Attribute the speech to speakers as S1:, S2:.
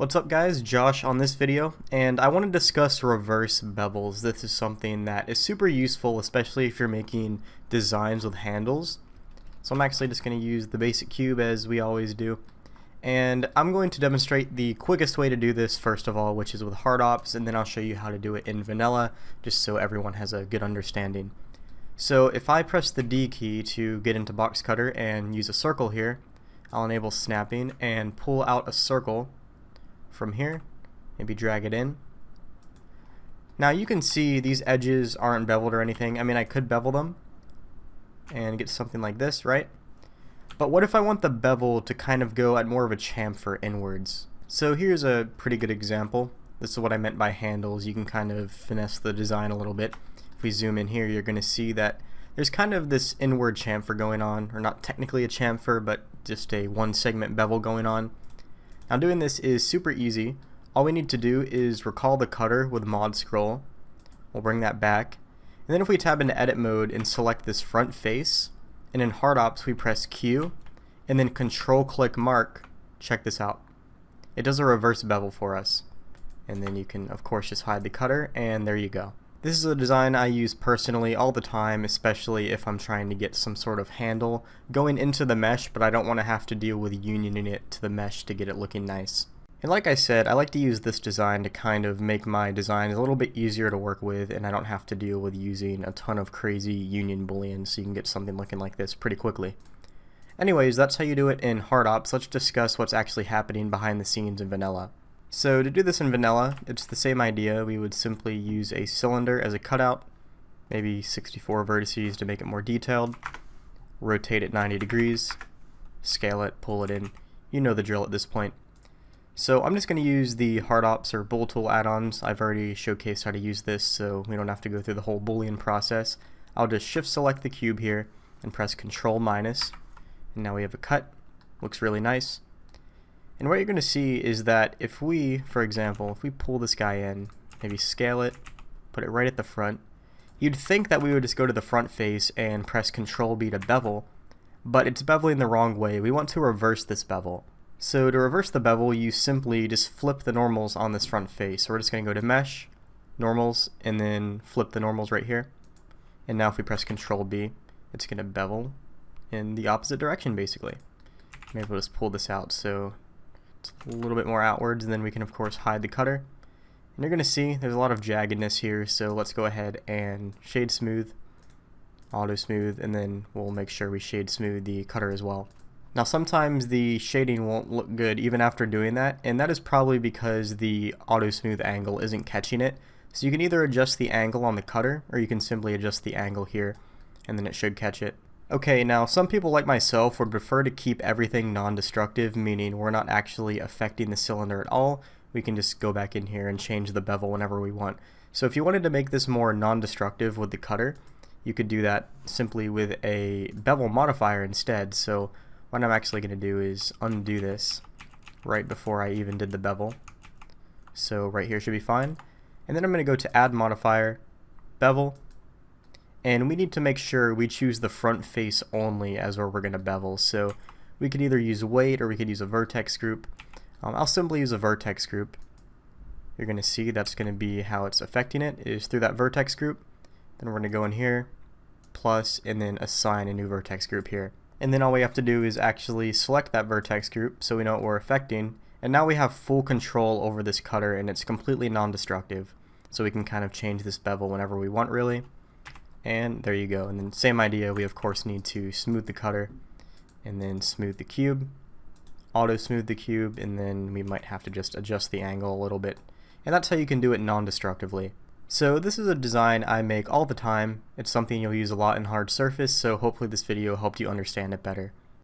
S1: What's up guys, Josh on this video, and I want to discuss reverse bevels. This is something that is super useful, especially if you're making designs with handles. So I'm actually just going to use the basic cube as we always do. And I'm going to demonstrate the quickest way to do this first of all, which is with hard ops, and then I'll show you how to do it in vanilla, just so everyone has a good understanding. So if I press the D key to get into box cutter and use a circle here, I'll enable snapping and pull out a circle from here, maybe drag it in. Now you can see these edges aren't beveled or anything. I mean, I could bevel them and get something like this, right? But what if I want the bevel to kind of go at more of a chamfer inwards? So here's a pretty good example. This is what I meant by handles. You can kind of finesse the design a little bit. If we zoom in here, you're going to see that there's kind of this inward chamfer going on, or not technically a chamfer, but just a one segment bevel going on. Now doing this is super easy. All we need to do is recall the cutter with mod scroll. We'll bring that back. And then if we tab into edit mode and select this front face, and in hard ops we press Q and then control click mark, check this out. It does a reverse bevel for us. And then you can of course just hide the cutter, and there you go. This is a design I use personally all the time, especially if I'm trying to get some sort of handle going into the mesh, but I don't want to have to deal with unioning it to the mesh to get it looking nice. And like I said, I like to use this design to kind of make my designs a little bit easier to work with, and I don't have to deal with using a ton of crazy union booleans, so you can get something looking like this pretty quickly. Anyways, that's how you do it in hard ops. Let's discuss what's actually happening behind the scenes in vanilla. So to do this in vanilla, it's the same idea. We would simply use a cylinder as a cutout, maybe 64 vertices to make it more detailed, rotate it 90 degrees, scale it, pull it in. You know the drill at this point. So I'm just going to use the hard ops or bool tool add-ons. I've already showcased how to use this, so we don't have to go through the whole boolean process. I'll just shift select the cube here and press Control minus, and now we have a cut. Looks really nice. And what you're going to see is that if we, for example, if we pull this guy in, maybe scale it, put it right at the front, you'd think that we would just go to the front face and press Control B to bevel, but it's beveling the wrong way. We want to reverse this bevel. So to reverse the bevel, you simply just flip the normals on this front face. So we're just going to go to Mesh, Normals, and then flip the normals right here. And now if we press Control B, it's going to bevel in the opposite direction basically. Maybe we'll just pull this out so it's a little bit more outwards, and then we can of course hide the cutter. And you're going to see there's a lot of jaggedness here, so let's go ahead and shade smooth, auto smooth, and then we'll make sure we shade smooth the cutter as well. Now sometimes the shading won't look good even after doing that, and that is probably because the auto smooth angle isn't catching it. So you can either adjust the angle on the cutter, or you can simply adjust the angle here, and then it should catch it. Okay, now some people like myself would prefer to keep everything non-destructive, meaning we're not actually affecting the cylinder at all. We can just go back in here and change the bevel whenever we want. So if you wanted to make this more non-destructive with the cutter, you could do that simply with a bevel modifier instead. So what I'm actually going to do is undo this right before I even did the bevel. So right here should be fine. And then I'm going to go to add modifier, bevel, and we need to make sure we choose the front face only as where we're going to bevel. So we could either use weight or we could use a vertex group. I'll simply use a vertex group. You're going to see that's going to be how it's affecting it, is through that vertex group. Then we're going to go in here, plus, and then assign a new vertex group here. And then all we have to do is actually select that vertex group so we know what we're affecting. And now we have full control over this cutter, and it's completely non-destructive. So we can kind of change this bevel whenever we want really. And there you go. And then same idea, we of course need to smooth the cutter and then smooth the cube, auto smooth the cube, and then we might have to just adjust the angle a little bit. And that's how you can do it non-destructively. So this is a design I make all the time. It's something you'll use a lot in hard surface, so hopefully this video helped you understand it better.